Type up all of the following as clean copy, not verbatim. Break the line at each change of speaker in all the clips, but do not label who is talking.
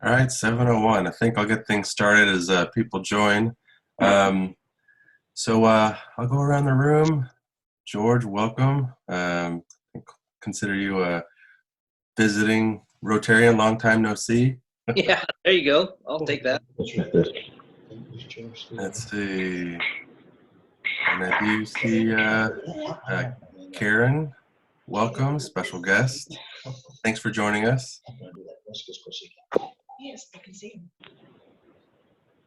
All right, 7:01. I think I'll get things started as people join. I'll go around the room. George, welcome. Consider you a visiting Rotarian, long time no see.
Yeah, there you go. I'll take that.
Let's see. And I do see Karen. Welcome, special guest. Thanks for joining us.
Yes, I can see him.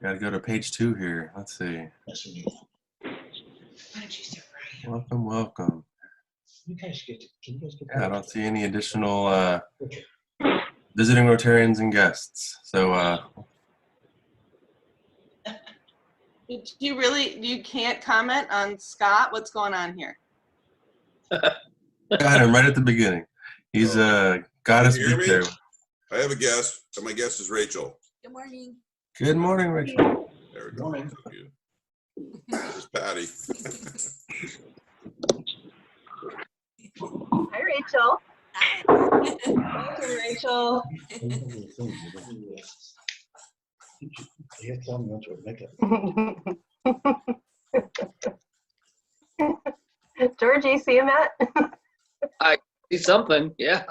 Got to go to page 2 here. Let's see.
Why don't you sit right?
Welcome, welcome.
You guys get. Can you guys get?
Yeah, I don't see any additional visiting Rotarians and guests. So
You can't comment on Scott? What's going on here?
got him right at the beginning. He's got us beat there.
I have a guest, and my guest is Rachel.
Good morning.
Good morning, Rachel.
There we go. This is Patti.
Hi, Rachel. Welcome, Rachel. Georgie, see him at?
I see something. Yeah.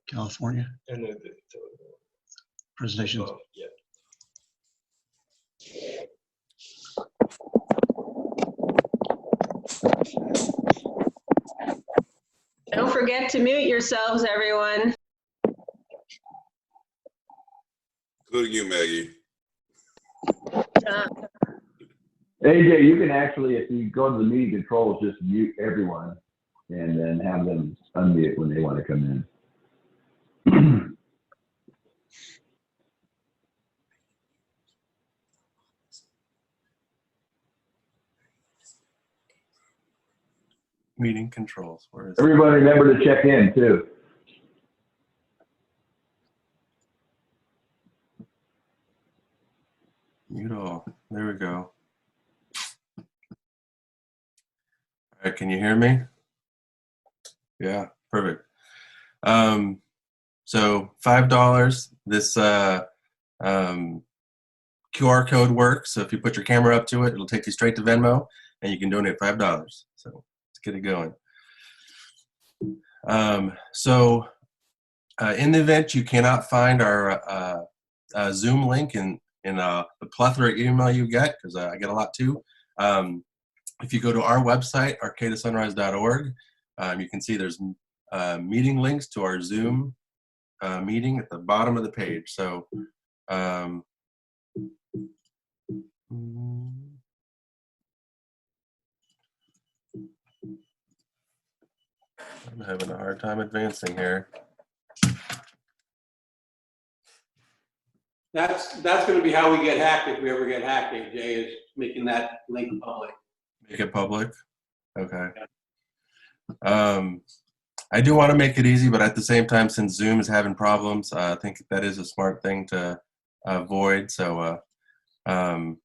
California presentation.
Don't forget to mute yourselves, everyone.
Including you, Maggie.
AJ, you can actually, if you go to the meeting controls, just mute everyone and then have them unmute when they want to come in.
Meeting controls. Where is it?
Everybody remember to check in too.
Mute all. There we go. All right, can you hear me? Yeah, perfect. So $5. This QR code works. So if you put your camera up to it, it'll take you straight to Venmo, and you can donate $5. So let's get it going. In the event you cannot find our Zoom link in the plethora of email you get, because I get a lot too, if you go to our website, arcadasunrise.org, you can see there's meeting links to our Zoom meeting at the bottom of the page. So I'm having a hard time advancing here.
That's going to be how we get hacked if we ever get hacked, AJ, is making that link public.
Make it public? Okay. I do want to make it easy, but at the same time, since Zoom is having problems, I think that is a smart thing to avoid. So I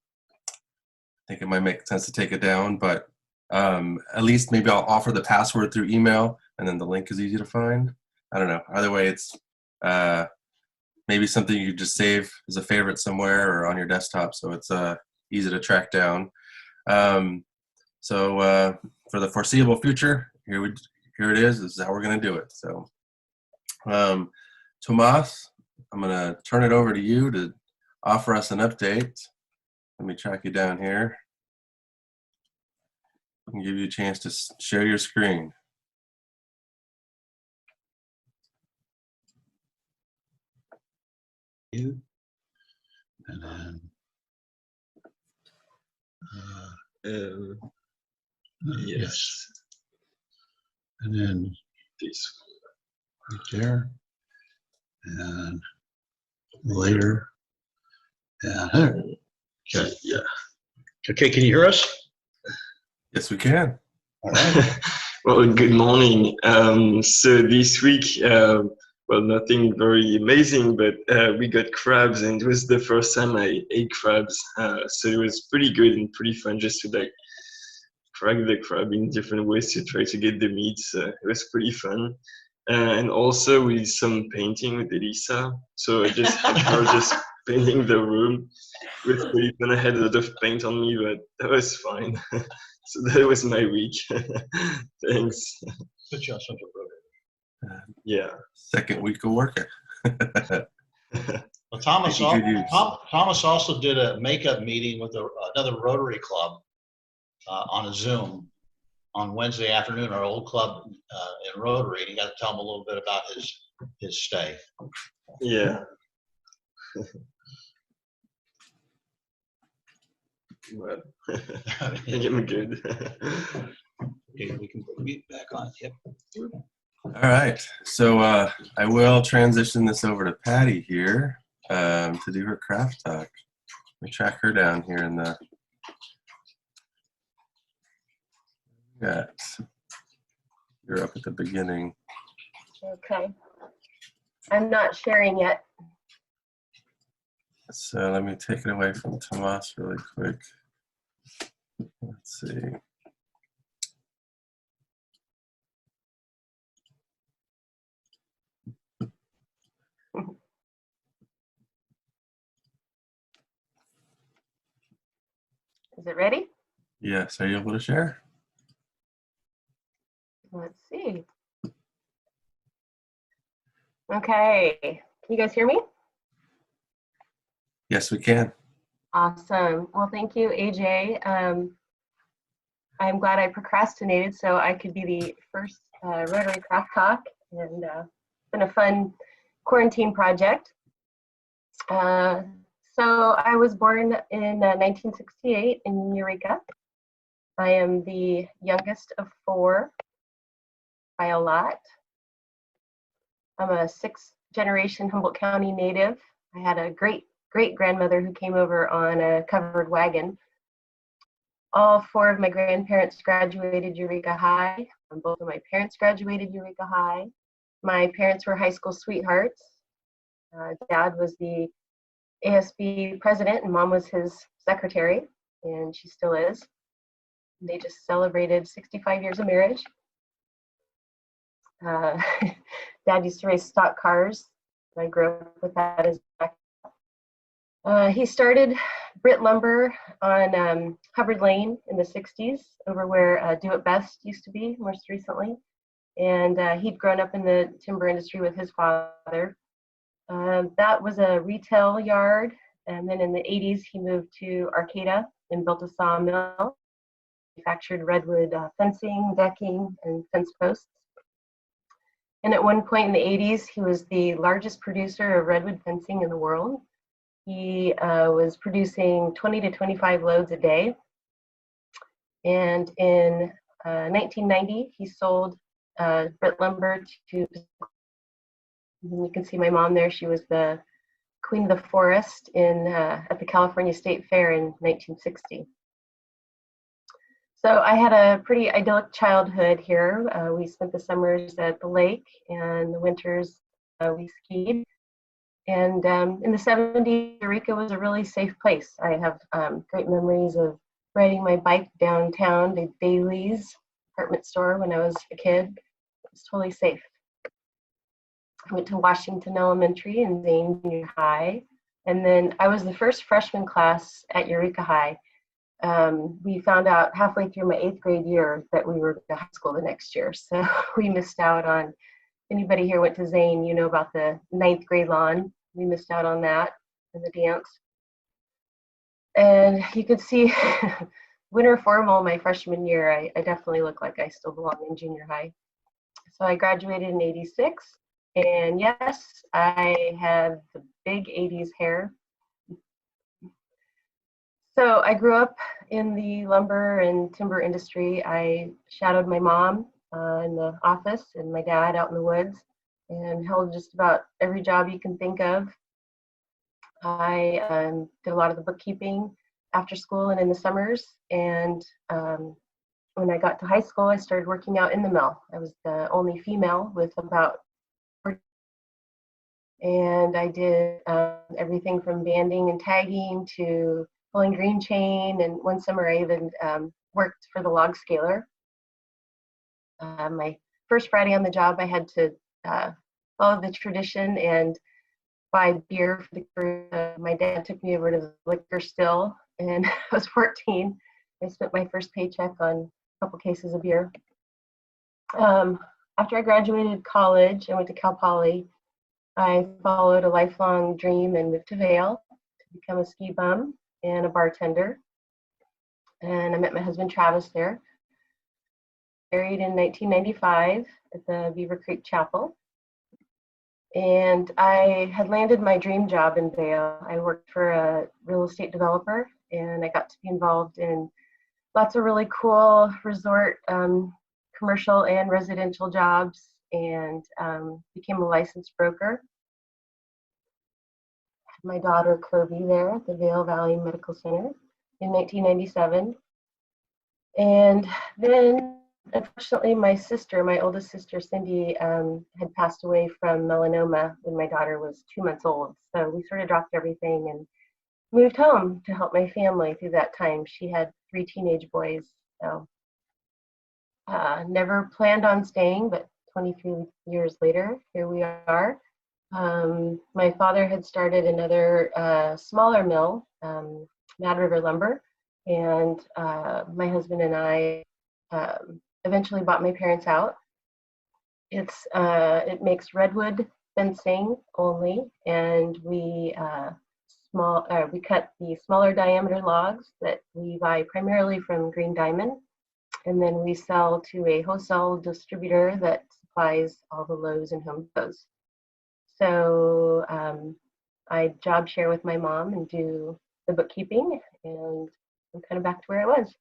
think it might make sense to take it down, but at least maybe I'll offer the password through email, and then the link is easy to find. I don't know. Either way, it's maybe something you just save as a favorite somewhere or on your desktop, so it's easy to track down. For the foreseeable future, here it is. This is how we're going to do it. So, Tomas, I'm going to turn it over to you to offer us an update. Let me track you down here and give you a chance to share your screen.
And then yes. And then these right there. And later. And okay, yeah. Okay, can you hear us?
Yes, we can.
All right.
Well, good morning. So this week, well, nothing very amazing, but we got crabs, and it was the first time I ate crabs. So it was pretty good and pretty fun just to like crack the crab in different ways to try to get the meat. So it was pretty fun. And also with some painting with Elisa. So I just had her just painting the room. It was pretty fun. I had a lot of paint on me, but that was fine. So that was my week. Thanks.
Put you on Central Road.
Yeah.
Second week of working.
Well, Thomas also did a makeup meeting with another Rotary club on a Zoom on Wednesday afternoon, our old club in Rotary. And he got to tell him a little bit about his stay.
Yeah. Well, I think I'm good.
Okay, we can put the mute back on. Yep.
All right, so I will transition this over to Patti here to do her craft talk. Let me track her down here in the. Yeah, you're up at the beginning.
Okay. I'm not sharing yet.
So let me take it away from Tomas really quick. Let's see.
Is it ready?
Yes, are you able to share?
Let's see. Okay. Can you guys hear me?
Yes, we can.
Awesome. Well, thank you, AJ. I'm glad I procrastinated so I could be the first Rotary Craft Talk, and it's been a fun quarantine project. So I was born in 1968 in Eureka. I am the youngest of 4 by a lot. I'm a 6th generation Humboldt County native. I had a great-grandmother who came over on a covered wagon. All 4 of my grandparents graduated Eureka High. Both of my parents graduated Eureka High. My parents were high school sweethearts. Dad was the ASB president and Mom was his secretary, and she still is. They just celebrated 65 years of marriage. Dad used to race stock cars. I grew up with that as he started Britt Lumber on Hubbard Lane in the 60s, over where Do It Best used to be most recently. And he'd grown up in the timber industry with his father. That was a retail yard. And then in the 80s, he moved to Arcata and built a sawmill. Manufactured redwood fencing, decking, and fence posts. And at one point in the 80s, he was the largest producer of redwood fencing in the world. He was producing 20 to 25 loads a day. And in 1990, he sold Britt Lumber to, you can see my mom there, she was the Queen of the Forest at the California State Fair in 1960. So I had a pretty idyllic childhood here. We spent the summers at the lake, and the winters we skied. And in the 70s, Eureka was a really safe place. I have great memories of riding my bike downtown to Daly's department store when I was a kid. It was totally safe. I went to Washington Elementary and Zane Junior High. And then I was the first freshman class at Eureka High. We found out halfway through my 8th grade year that we were to high school the next year. So we missed out on, if anybody here went to Zane, you know about the 9th grade lawn. We missed out on that and the dance. And you could see winter formal my freshman year, I definitely look like I still belong in junior high. So I graduated in 86. And yes, I have the big 80s hair. So I grew up in the lumber and timber industry. I shadowed my mom in the office and my dad out in the woods and held just about every job you can think of. I did a lot of the bookkeeping after school and in the summers, and when I got to high school, I started working out in the mill. I was the only female with about 40, and I did everything from banding and tagging to pulling green chain, and one summer I even worked for the log scaler. My first Friday on the job, I had to follow the tradition and buy beer for the crew. My dad took me over to the liquor still, and I was 14. I spent my first paycheck on a couple cases of beer. After I graduated college, I went to Cal Poly. I followed a lifelong dream and moved to Vail to become a ski bum and a bartender. And I met my husband Travis there. Married in 1995 at the Beaver Creek Chapel. And I had landed my dream job in Vail. I worked for a real estate developer, and I got to be involved in lots of really cool resort, commercial and residential jobs, and became a licensed broker. Had my daughter Kirby there at the Vail Valley Medical Center in 1997. And then, unfortunately, my sister, my oldest sister, Cindy, had passed away from melanoma when my daughter was 2 months old. So we sort of dropped everything and moved home to help my family through that time. She had 3 teenage boys, so never planned on staying, but 23 years later, here we are. My father had started another smaller mill, Mad River Lumber, and my husband and I eventually bought my parents out. It makes redwood fencing only, and we cut the smaller diameter logs that we buy primarily from Green Diamond, and then we sell to a wholesale distributor that supplies all the Lowe's and Home Depots. So I job share with my mom and do the bookkeeping, and I'm kind of back to where I was.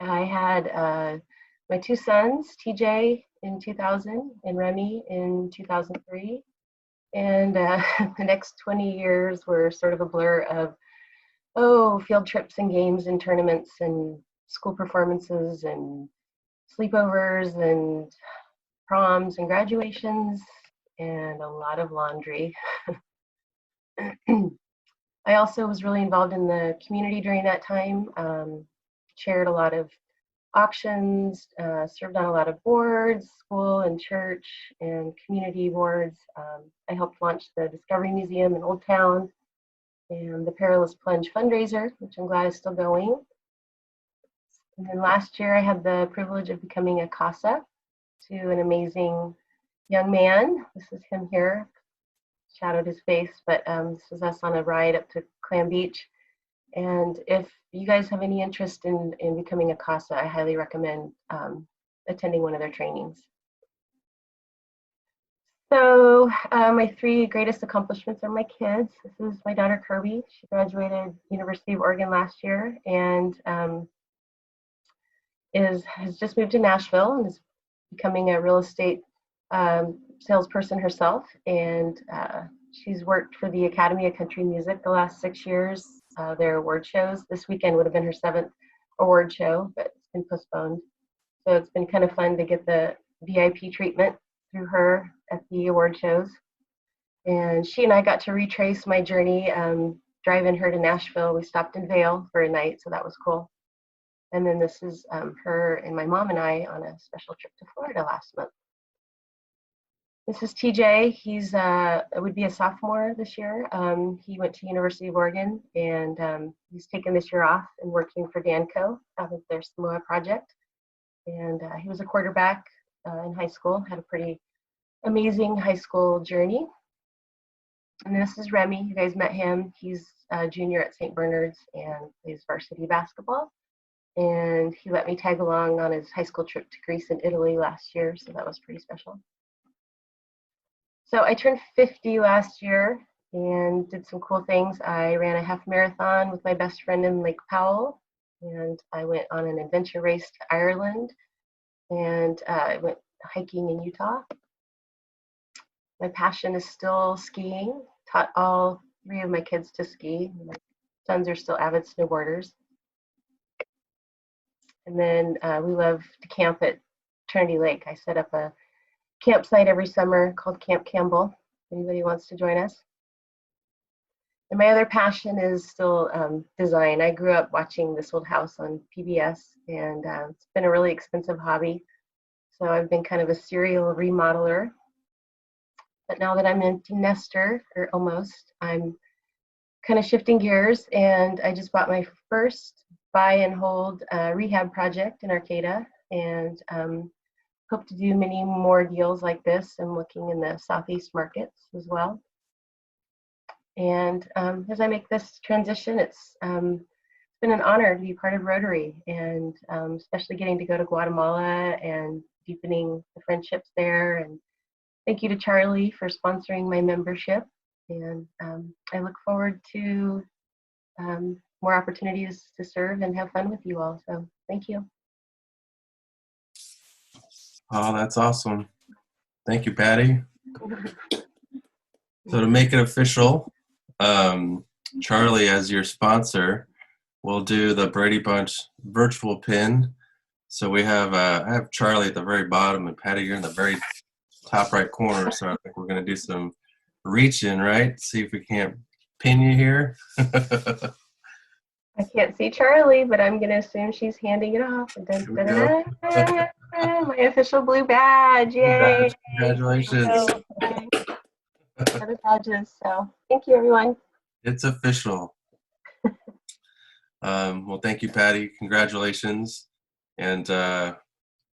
I had my 2 sons, TJ in 2000 and Remy in 2003. And the next 20 years were sort of a blur of, field trips and games and tournaments and school performances and sleepovers and proms and graduations and a lot of laundry. I also was really involved in the community during that time, chaired a lot of auctions, served on a lot of boards, school and church and community boards. I helped launch the Discovery Museum in Old Town and the Perilous Plunge fundraiser, which I'm glad is still going. And then last year I had the privilege of becoming a CASA to an amazing young man. This is him here, shadowed his face, but this was us on a ride up to Clam Beach. And if you guys have any interest in becoming a CASA, I highly recommend attending one of their trainings. So my 3 greatest accomplishments are my kids. This is my daughter Kirby. She graduated University of Oregon last year and has just moved to Nashville and is becoming a real estate salesperson herself. And she's worked for the Academy of Country Music the last 6 years. Their award shows. This weekend would have been her 7th award show, but it's been postponed. So it's been kind of fun to get the VIP treatment through her at the award shows. And she and I got to retrace my journey driving her to Nashville. We stopped in Vail for a night, so that was cool. And then this is her and my mom and I on a special trip to Florida last month. This is TJ. He's would be a sophomore this year. He went to University of Oregon, and he's taken this year off and working for Danco out of their Samoa project. And he was a quarterback in high school, had a pretty amazing high school journey. And this is Remy. You guys met him. He's a junior at St. Bernard's and plays varsity basketball. And he let me tag along on his high school trip to Greece and Italy last year, so that was pretty special. So I turned 50 last year and did some cool things. I ran a half marathon with my best friend in Lake Powell, and I went on an adventure race to Ireland, and I went hiking in Utah. My passion is still skiing. Taught all 3 of my kids to ski. My sons are still avid snowboarders. And then we love to camp at Trinity Lake. I set up a campsite every summer called Camp Campbell. Anybody wants to join us? And my other passion is still design. I grew up watching This Old House on PBS, and it's been a really expensive hobby. So I've been kind of a serial remodeler. But now that I'm an empty nester, or almost, I'm kind of shifting gears, and I just bought my first buy and hold rehab project in Arcata, and hope to do many more deals like this. I'm looking in the Southeast markets as well. And as I make this transition, it's been an honor to be part of Rotary, and especially getting to go to Guatemala and deepening the friendships there. And thank you to Charlie for sponsoring my membership. And I look forward to more opportunities to serve and have fun with you all. So thank you.
Oh, that's awesome. Thank you, Patti. So to make it official, Charlie, as your sponsor, will do the Brady Bunch virtual pin. So we have, I have Charlie at the very bottom, and Patti, you're in the very top right corner. So I think we're going to do some reaching, right? See if we can't pin you here.
I can't see Charlie, but I'm going to assume she's handing it off. Dun, dun, dun, dun, dun, my official blue badge. Yay.
Congratulations.
Other badges. So thank you, everyone.
It's official. Well, thank you, Patti. Congratulations. And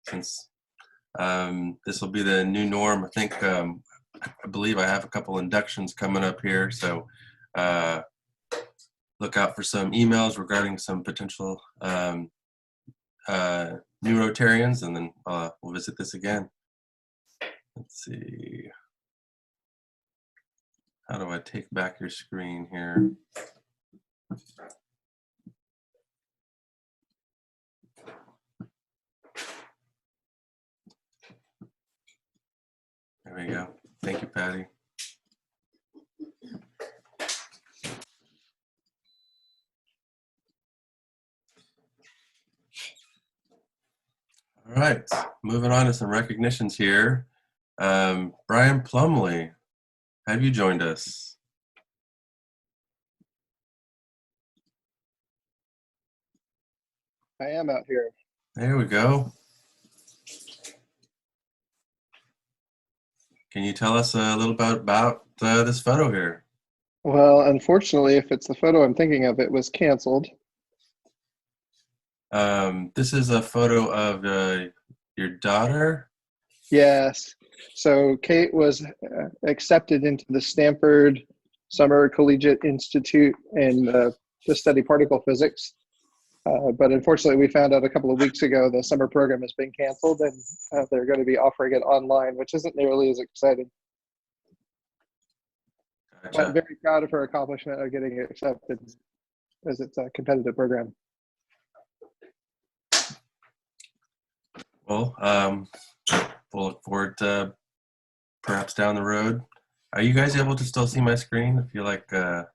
since this will be the new norm, I think, I believe I have a couple inductions coming up here. So look out for some emails regarding some potential new Rotarians, and then we'll visit this again. Let's see. How do I take back your screen here? There we go. Thank you, Patti. All right, moving on to some recognitions here. Bryan Plumley, have you joined us?
I am out here.
There we go. Can you tell us a little bit about this photo here?
Well, unfortunately, if it's the photo I'm thinking of, it was canceled.
This is a photo of your daughter?
Yes. So Kate was accepted into the Stanford Summer Collegiate Institute to study particle physics. But unfortunately, we found out a couple of weeks ago the summer program has been canceled, and they're going to be offering it online, which isn't nearly as exciting.
Gotcha.
I'm very proud of her accomplishment of getting accepted, as it's a competitive program.
Well, we'll look forward to perhaps down the road. Are you guys able to still see my screen? I feel like got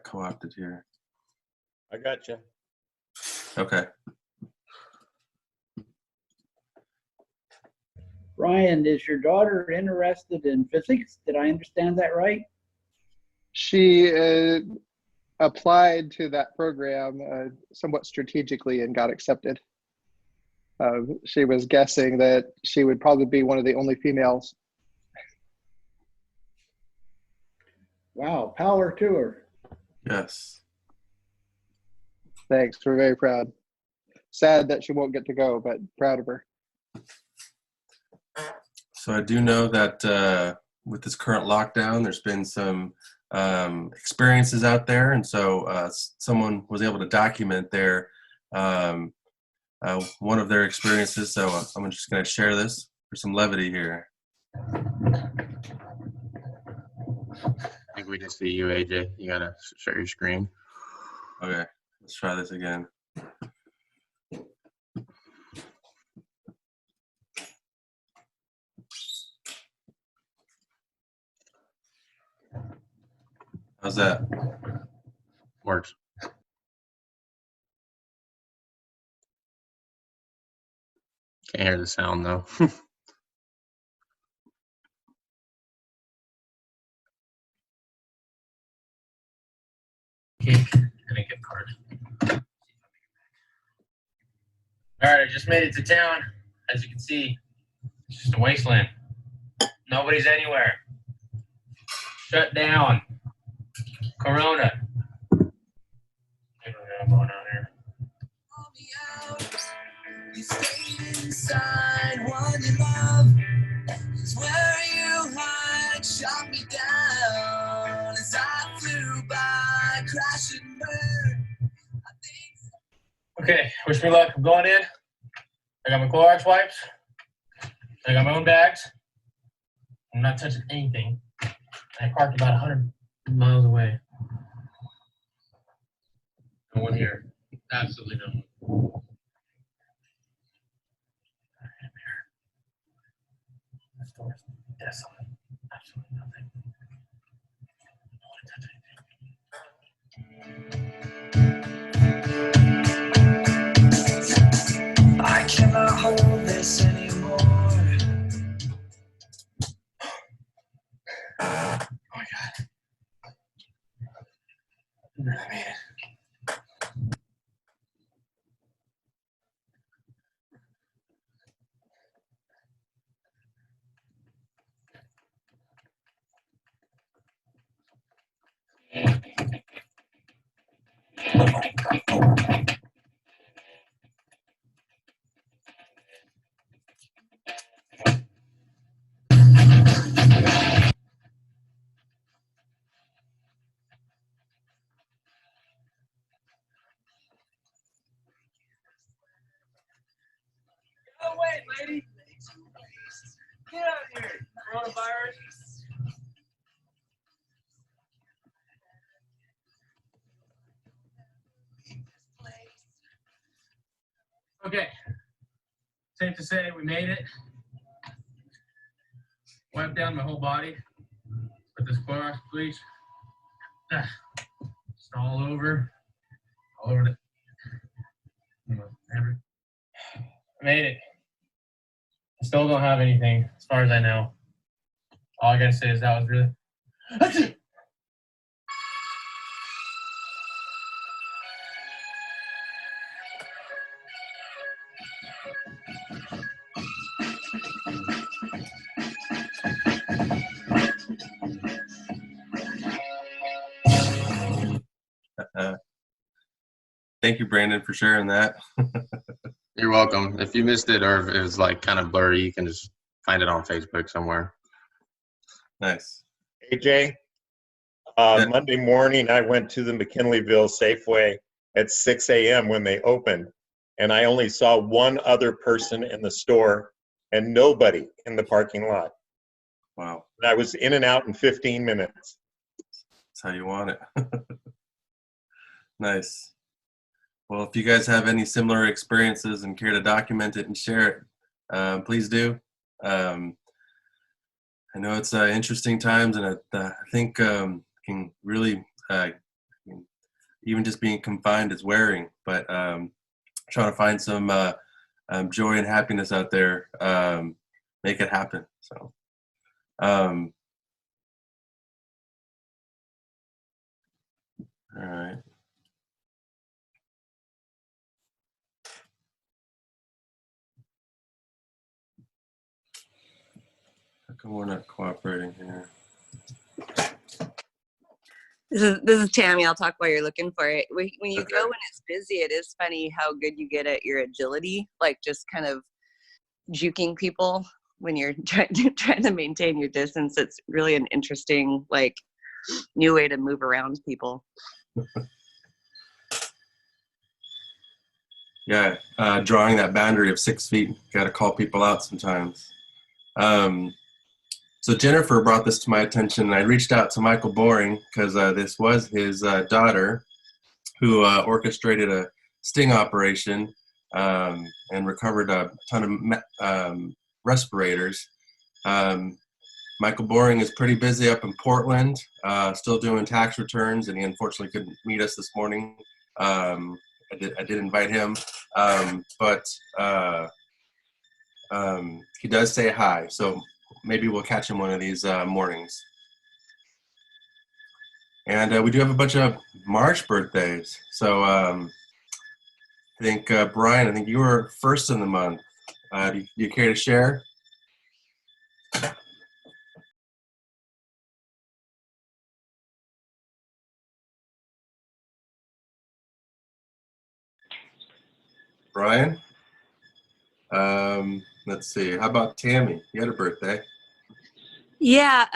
co-opted here.
I got you.
Okay.
Bryan, is your daughter interested in physics? Did I understand that right?
She applied to that program somewhat strategically and got accepted. She was guessing that she would probably be one of the only females.
Wow, power to her.
Yes.
Thanks, we're very proud. Sad that she won't get to go, but proud of her.
So I do know that with this current lockdown, there's been some experiences out there, and so someone was able to document their one of their experiences. So I'm just going to share this for some levity here.
I think we can see you, AJ. You gotta share your screen.
Okay, let's try this again. How's that?
Works. Can't hear the sound though.
Cake and a gift card. All right, I just made it to town. As you can see, it's just a wasteland. Nobody's anywhere. Shut down. Corona. What's going on here?
You stayed inside one you love is where you hide, shot me down as I flew by, crash and burn.
Okay, wish me luck. I'm going in. I got my Clorox wipes. I got my own bags. I'm not touching anything. I parked about 100 miles away. No one here. Absolutely no one. The store's desolate. Absolutely nothing.
I cannot hold this anymore.
Oh my God. I made it.
Go away, lady. Get out of here. Coronavirus.
Okay. Safe to say we made it. Wiped down my whole body with this Clorox bleach. Just all over the. I made it. I still don't have anything, as far as I know. All I gotta say is that was really. That's it.
Thank you, Brandon, for sharing that.
You're welcome. If you missed it or if it was like kind of blurry, you can just find it on Facebook somewhere.
Nice.
AJ, Monday morning, I went to the McKinleyville Safeway at 6 a.m. when they opened, and I only saw one other person in the store and nobody in the parking lot.
Wow.
And I was in and out in 15 minutes.
That's how you want it. Nice. Well, if you guys have any similar experiences and care to document it and share it, please do. I know it's interesting times, and I think can really, even just being confined is wearing, but trying to find some joy and happiness out there, make it happen. So, all right. How come we're not cooperating here?
This is Tami. I'll talk while you're looking for it. When you go when it's busy, it is funny how good you get at your agility, like just kind of juking people when you're trying to maintain your distance. It's really an interesting, like, new way to move around people.
Yeah, drawing that boundary of 6 feet. Got to call people out sometimes. So Jennifer brought this to my attention, and I reached out to Michael Boring because this was his daughter who orchestrated a sting operation and recovered a ton of respirators. Michael Boring is pretty busy up in Portland, still doing tax returns, and he unfortunately couldn't meet us this morning. I did invite him, but he does say hi, so maybe we'll catch him one of these mornings. And we do have a bunch of March birthdays. So I think, Bryan, I think you were first in the month. Do you care to share? Bryan? Let's see. How about Tami? You had a birthday.
Yeah,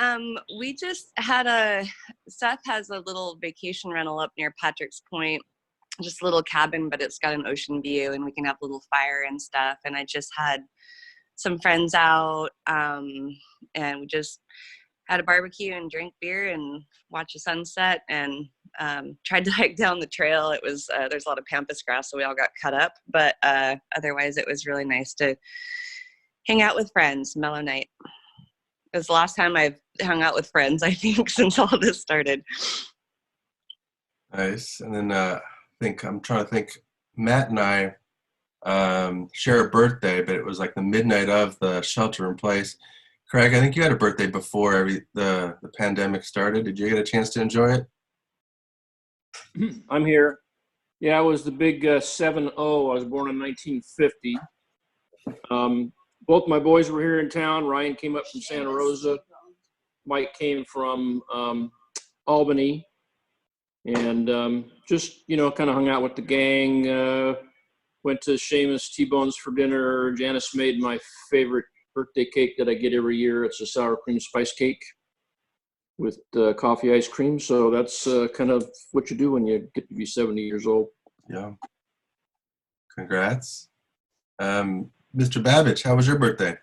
we just had Seth has a little vacation rental up near Patrick's Point, just a little cabin, but it's got an ocean view and we can have a little fire and stuff. And I just had some friends out, and we just had a barbecue and drank beer and watched the sunset and tried to hike down the trail. It was, there's a lot of pampas grass, so we all got cut up, but otherwise it was really nice to hang out with friends, mellow night. It was the last time I've hung out with friends, I think, since all this started.
Nice. And then I'm trying to think, Matt and I share a birthday, but it was like the midnight of the shelter in place. Craig, I think you had a birthday before the pandemic started. Did you get a chance to enjoy it?
I'm here. Yeah, I was the big 7-0. I was born in 1950. Both my boys were here in town. Ryan came up from Santa Rosa. Mike came from Albany. And just, you know, kind of hung out with the gang. Went to Seamus T-Bones for dinner. Janice made my favorite birthday cake that I get every year. It's a sour cream spice cake with coffee ice cream. So that's kind of what you do when you get to be 70 years old.
Yeah. Congrats. Mr. Babich, how was your birthday?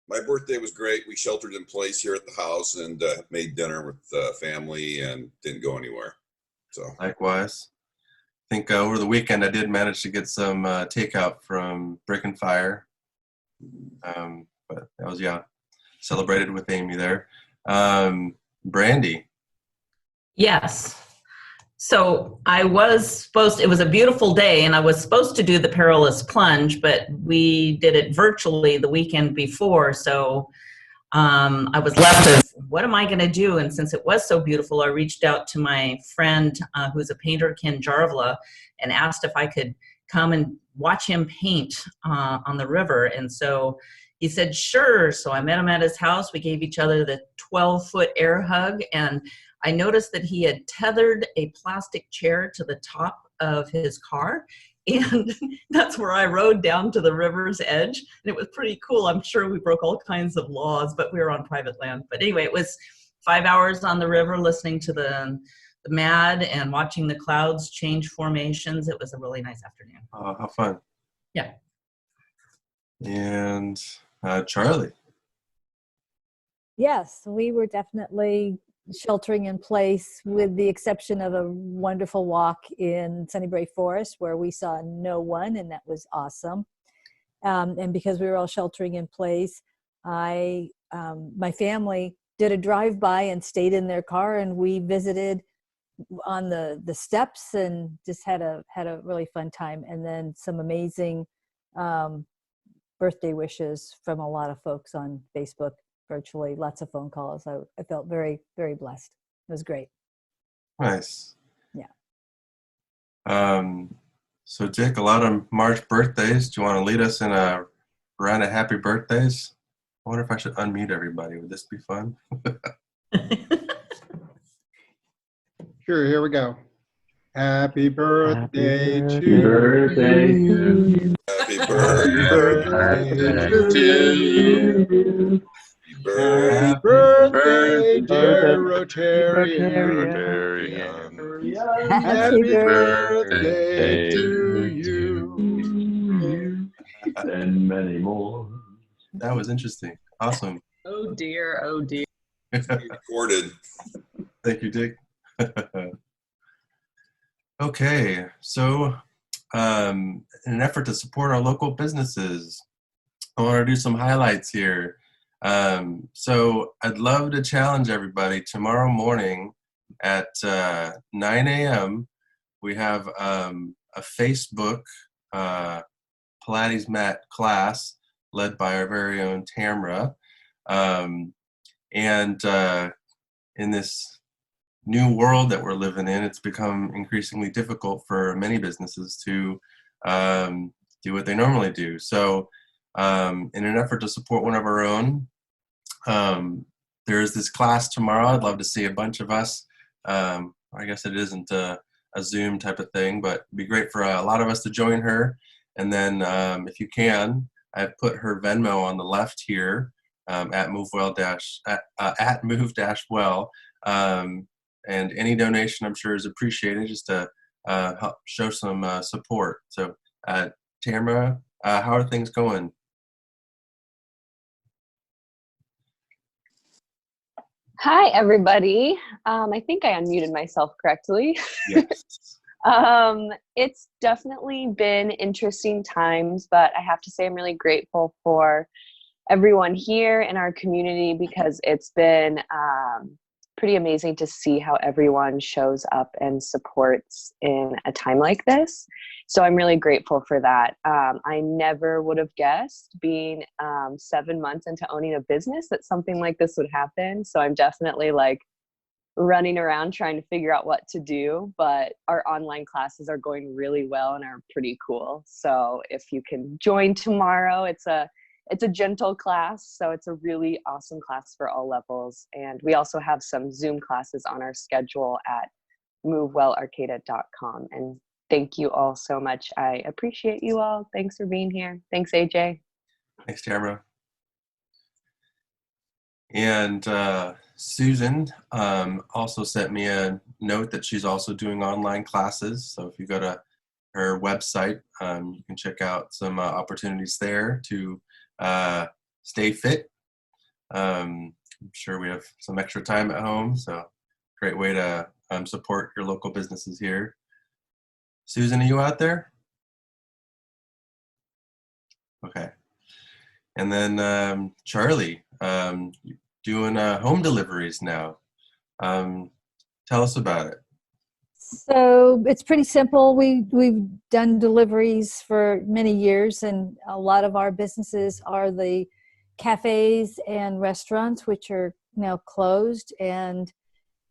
My birthday was great. We sheltered in place here at the house and made dinner with family and didn't go anywhere. So
Likewise. I think over the weekend I did manage to get some takeout from Brick and Fire. But that was, yeah, celebrated with Amy there. Brandi.
Yes. So I was supposed, it was a beautiful day and I was supposed to do the perilous plunge, but we did it virtually the weekend before. So I was left with, what am I going to do? And since it was so beautiful, I reached out to my friend who's a painter, Ken Jarvla, and asked if I could come and watch him paint on the river. And so he said, sure. So I met him at his house. We gave each other the 12-foot air hug. And I noticed that he had tethered a plastic chair to the top of his car. And that's where I rode down to the river's edge. And it was pretty cool. I'm sure we broke all kinds of laws, but we were on private land. But anyway, it was 5 hours on the river listening to the MAD and watching the clouds change formations. It was a really nice afternoon.
Oh, how fun.
Yeah.
And Charlie.
Yes, we were definitely sheltering in place with the exception of a wonderful walk in Sunnybrae Forest where we saw no one, and that was awesome. And because we were all sheltering in place, my family did a drive-by and stayed in their car, and we visited on the steps and just had a really fun time. And then some amazing birthday wishes from a lot of folks on Facebook. Virtually, lots of phone calls. I felt very, very blessed. It was great.
Nice.
Yeah.
So Dick, a lot of March birthdays. Do you want to lead us in a round of happy birthdays? I wonder if I should unmute everybody. Would this be fun?
Sure, here we go. Happy birthday to you.
Happy birthday
to you. Happy birthday, dear Rotarian. Happy birthday to you.
And many more.
That was interesting. Awesome.
Oh dear, oh dear.
Recorded.
Thank you, Dick. Okay, so in an effort to support our local businesses, I want to do some highlights here. So I'd love to challenge everybody tomorrow morning at 9 a.m. We have a Facebook Pilates mat class led by our very own Tamra. And in this new world that we're living in, it's become increasingly difficult for many businesses to do what they normally do. So in an effort to support one of our own, there is this class tomorrow. I'd love to see a bunch of us. I guess it isn't a Zoom type of thing, but it'd be great for a lot of us to join her. And then if you can, I've put her Venmo on the left here at move-well. And any donation, I'm sure, is appreciated, just to help show some support. So Tamara, how are things going?
Hi, everybody. I think I unmuted myself correctly.
Yes.
It's definitely been interesting times, but I have to say I'm really grateful for everyone here in our community, because it's been pretty amazing to see how everyone shows up and supports in a time like this. So I'm really grateful for that. I never would have guessed, being 7 months into owning a business, that something like this would happen. So I'm definitely like running around trying to figure out what to do, but our online classes are going really well and are pretty cool. So if you can join tomorrow, it's a gentle class, so it's a really awesome class for all levels. And we also have some Zoom classes on our schedule at movewellarcata.com. And thank you all so much. I appreciate you all. Thanks for being here. Thanks, AJ.
Thanks, Tamara. And Susan also sent me a note that she's also doing online classes. So if you go to her website, you can check out some opportunities there to stay fit. I'm sure we have some extra time at home, so great way to support your local businesses here. Susan, are you out there? Okay. And then Charlie, doing home deliveries now. Tell us about it.
So it's pretty simple. We've done deliveries for many years, and a lot of our businesses are the cafes and restaurants, which are now closed. And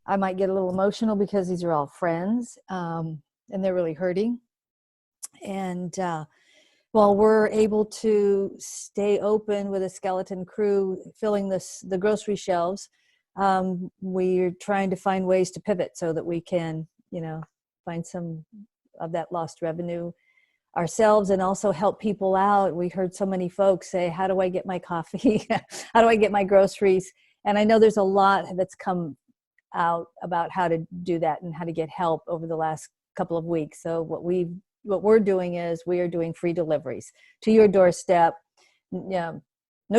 I might get a little emotional because these are all friends, and they're really hurting. And while we're able to stay open with a skeleton crew filling the grocery shelves, we're trying to find ways to pivot so that we can, find some of that lost revenue ourselves and also help people out. We heard so many folks say, how do I get my coffee? How do I get my groceries? And I know there's a lot that's come out about how to do that and how to get help over the last couple of weeks. So what we're doing is we are doing free deliveries to your doorstep. No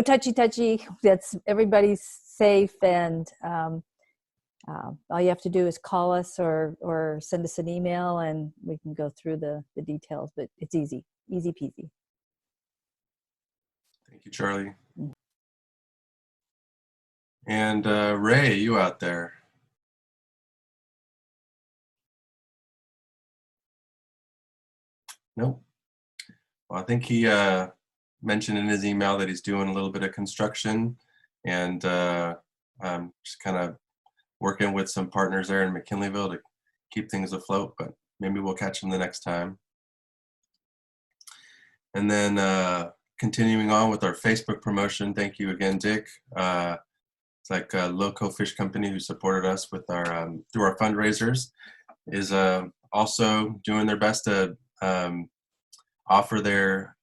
touchy. That's everybody's safe, and all you have to do is call us or send us an email, and we can go through the details. But it's easy peasy.
Thank you, Charlie. And Ray, you out there? Nope. Well, I think he mentioned in his email that he's doing a little bit of construction and just kind of working with some partners there in McKinleyville to keep things afloat, but maybe we'll catch him the next time. And then continuing on with our Facebook promotion, thank you again, Dick. It's like a Loco Fish Company who supported us with our through our fundraisers is also doing their best to offer their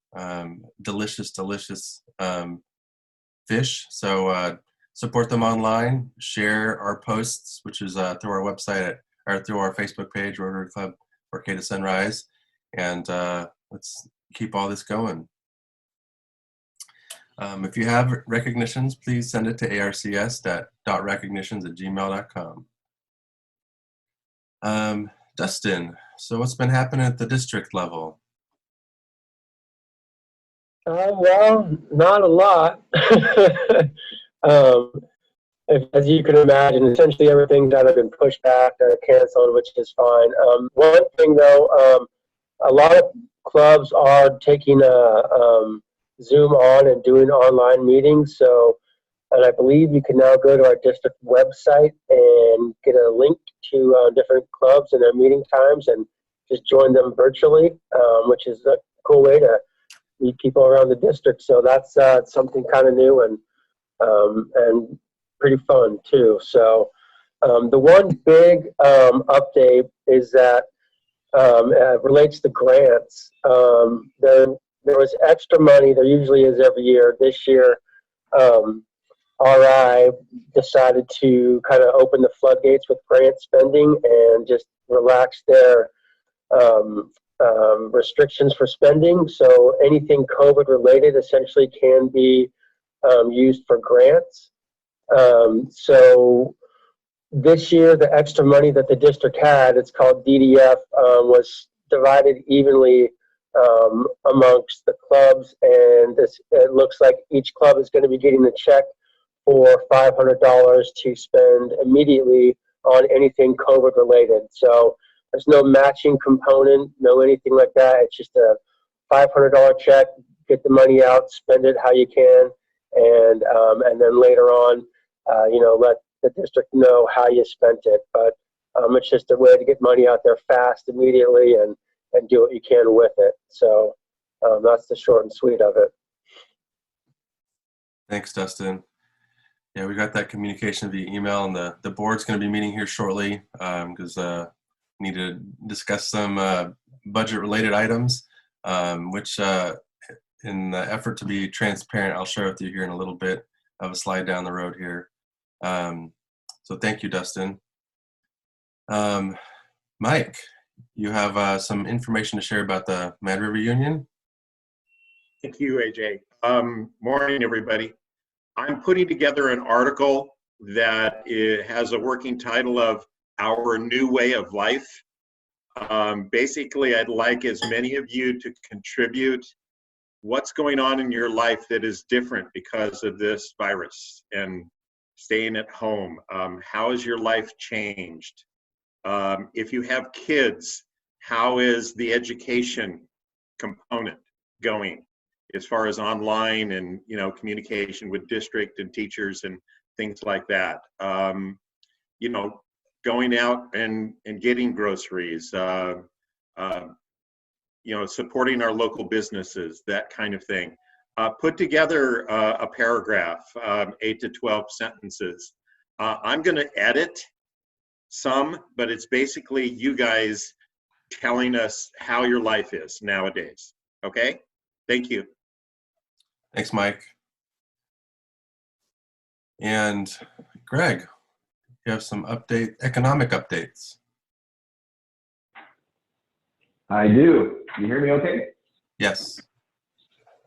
delicious fish. So support them online, share our posts, which is through our website or through our Facebook page, Rotary Club Arcata Sunrise, and let's keep all this going. If you have recognitions, please send it to arcs.recognitions@gmail.com. Dustin, so what's been happening at the district level?
Well, not a lot. As you can imagine, essentially everything's either been pushed back or canceled, which is fine. One thing though, a lot of clubs are taking a Zoom on and doing online meetings. So, and I believe you can now go to our district website and get a link to different clubs and their meeting times and just join them virtually, which is a cool way to meet people around the district. So that's something kind of new and pretty fun too. So the one big update is that relates to grants. There was extra money. There usually is every year. This year, RI decided to kind of open the floodgates with grant spending and just relax their restrictions for spending. So anything COVID related essentially can be used for grants. So this year, the extra money that the district had, it's called DDF, was divided evenly amongst the clubs, and it looks like each club is going to be getting a check for $500 to spend immediately on anything COVID related. So there's no matching component, no anything like that. It's just a $500 check. Get the money out, spend it how you can, and then later on, let the district know how you spent it. But it's just a way to get money out there fast, immediately, and do what you can with it. So that's the short and sweet of it.
Thanks, Dustin. Yeah, we got that communication via email, and the board's going to be meeting here shortly because we need to discuss some budget-related items, which in the effort to be transparent, I'll share with you here in a little bit. I have a slide down the road here. So thank you, Dustin. Mike, you have some information to share about the Mad River Union?
Thank you, AJ. Morning, everybody. I'm putting together an article that has a working title of Our New Way of Life. Basically, I'd like as many of you to contribute what's going on in your life that is different because of this virus and staying at home. How has your life changed? If you have kids, how is the education component going as far as online and communication with district and teachers and things like that? Going out and getting groceries, supporting our local businesses, that kind of thing. Put together a paragraph, 8 to 12 sentences. I'm going to edit some, but it's basically you guys telling us how your life is nowadays. Okay? Thank you.
Thanks, Mike. And Greg, you have some economic updates.
I do. You hear me okay?
Yes.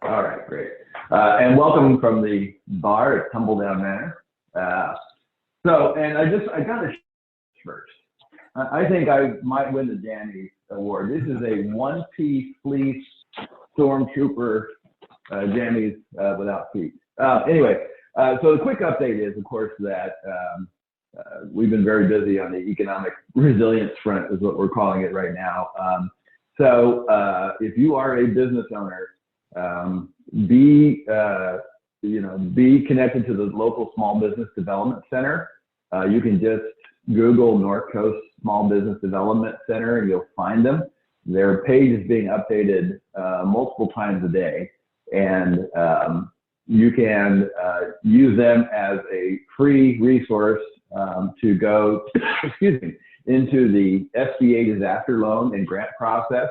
All right, great. And welcome from the bar at Tumbledown Manor. And I got to first. I think I might win the Danny Award. This is a one-piece fleece stormtrooper jammies without feet. Anyway, so the quick update is, of course, that we've been very busy on the economic resilience front, is what we're calling it right now. So if you are a business owner, be connected to the local Small Business Development Center. You can just Google North Coast Small Business Development Center and you'll find them. Their page is being updated multiple times a day, and you can use them as a free resource to go into the SBA disaster loan and grant process.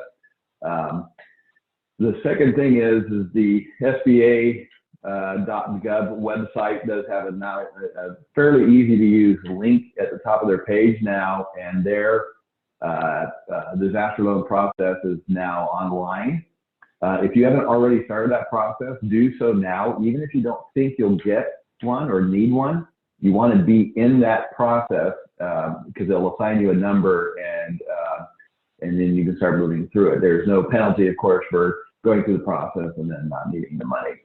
The second thing is the SBA .gov website does have a fairly easy to use link at the top of their page now, and their disaster loan process is now online. If you haven't already started that process, do so now. Even if you don't think you'll get one or need one, you want to be in that process because they'll assign you a number, and then you can start moving through it. There's no penalty, of course, for going through the process and then not needing the money.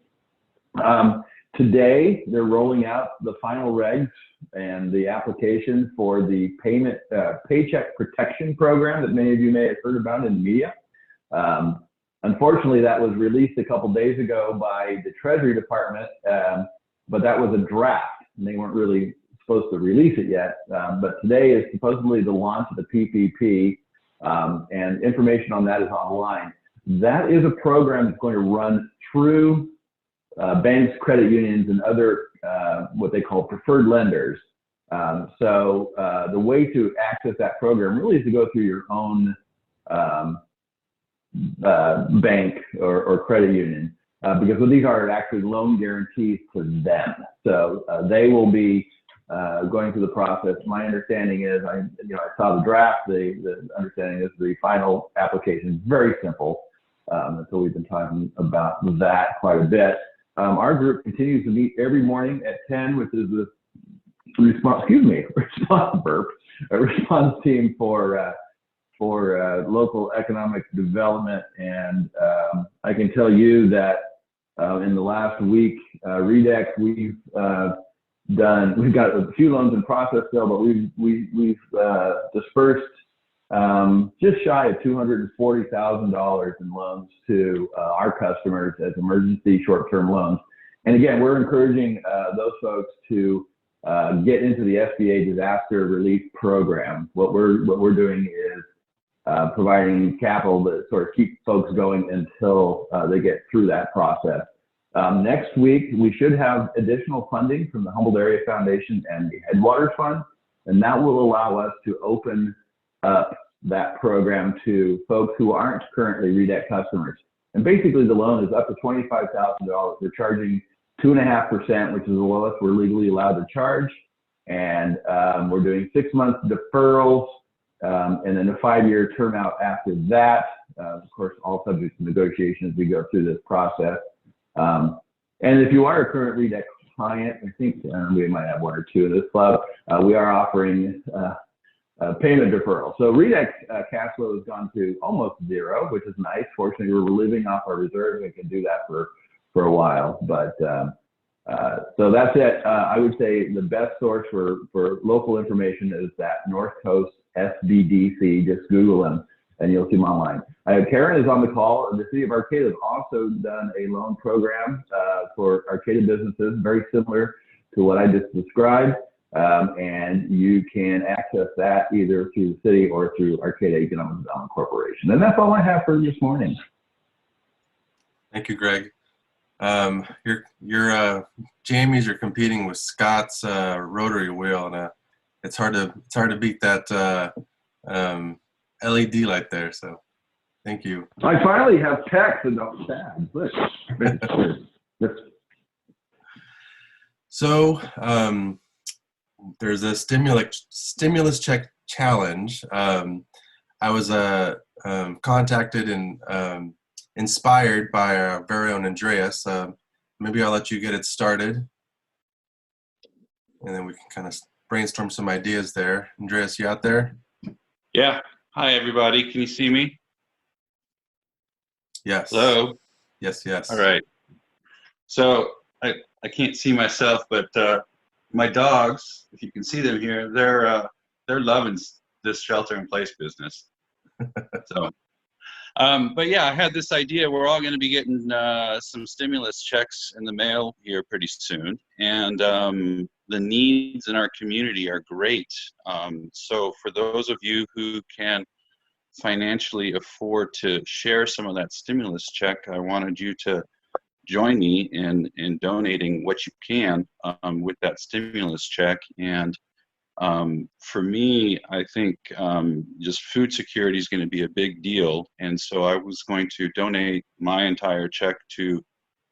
Today, they're rolling out the final regs and the application for the Paycheck Protection Program that many of you may have heard about in the media. Unfortunately, that was released a couple days ago by the Treasury Department, but that was a draft, and they weren't really supposed to release it yet. But today is supposedly the launch of the PPP, and information on that is online. That is a program that's going to run through banks, credit unions, and other what they call preferred lenders. So the way to access that program really is to go through your own bank or credit union, because what these are actually loan guarantees to them. So they will be going through the process. My understanding is, I saw the draft. The understanding is the final application is very simple. So we've been talking about that quite a bit. Our group continues to meet every morning at 10, which is the response team for local economic development. And I can tell you that in the last week, REDEX, we've got a few loans in process still, but we've dispersed just shy of $240,000 in loans to our customers as emergency short-term loans. And again, we're encouraging those folks to get into the SBA disaster relief program. What we're doing is providing capital to sort of keep folks going until they get through that process. Next week, we should have additional funding from the Humboldt Area Foundation and the Headwaters Fund, and that will allow us to open up that program to folks who aren't currently REDEC customers. And basically, the loan is up to $25,000. We're charging 2.5%, which is the lowest we're legally allowed to charge. And we're doing 6 month deferrals, and then a 5-year term out after that. Of course, all subject to negotiation as we go through this process. And if you are a current REDEC client, I think we might have 1 or 2 in this club, we are offering payment deferral. So REDEC cash flow has gone to almost 0, which is nice. Fortunately, we're living off our reserves. We can do that for a while. But so that's it. I would say the best source for local information is that North Coast SBDC. Just Google them and you'll see them online. Karen is on the call. The city of Arcata has also done a loan program for Arcata businesses, very similar to what I just described. And you can access that either through the city or through Arcata Economic Development Corporation. And that's all I have for this morning.
Thank you, Greg. Your Jamie's are competing with Scott's rotary wheel, and it's hard to beat that LED light there. So, thank you.
I finally have text and don't sad. Look.
So, there's a stimulus check challenge. I was contacted and inspired by our very own Andreas. Maybe I'll let you get it started, and then we can kind of brainstorm some ideas there. Andreas, you out there?
Yeah. Hi, everybody. Can you see me?
Yes.
Hello?
Yes, yes.
All right. So I can't see myself, but my dogs, if you can see them here, they're loving this shelter-in-place business. So, but yeah, I had this idea. We're all going to be getting some stimulus checks in the mail here pretty soon, and the needs in our community are great. So for those of you who can financially afford to share some of that stimulus check, I wanted you to join me in donating what you can with that stimulus check. And for me, I think just food security is going to be a big deal. And so I was going to donate my entire check to